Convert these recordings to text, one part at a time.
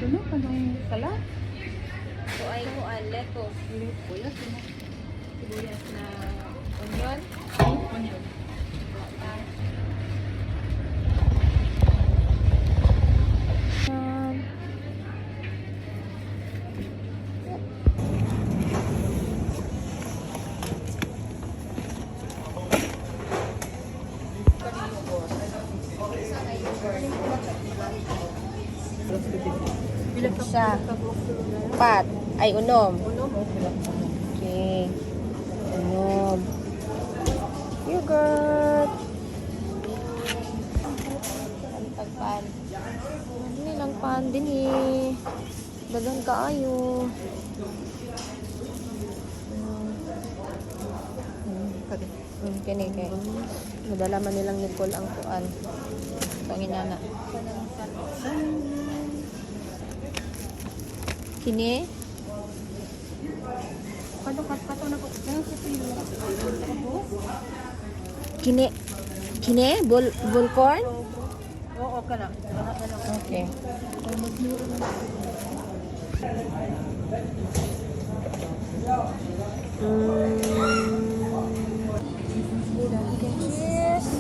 Ano? Kanang sala? So ay kuan lettuce. Sibuyas. Sibuyas na onion. Onion. Siya. Pat. Ay, unom. Okay. Unom. Yogurt. Ang tagpan. Hindi lang pan din eh. Dagan kaayo. Kini kay. Madala man nilang Nicole ang kuan. Ito ang inana. Kini? Kato na po. Ano sa tuyo? Kini? Kini? Bullcorn? Oo, kana. Okay. Cheese.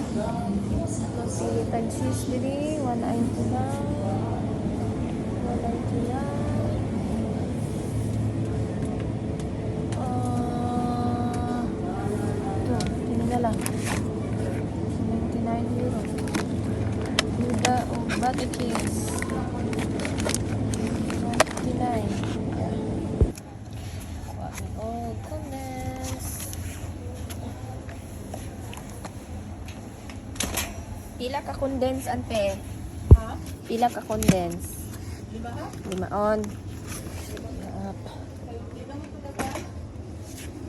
Silitan cheese diri. 190 lang. 190 lang. Ito. Tingnan na lang. 99 euro. Gouda o butter cheese. 99. Oh, condense. Pila ka condense, ante? Ha? Pila ka condense? 5 ha? 5 on.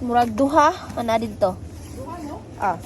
Murag duha. Ano dito? Duha, no? Ah.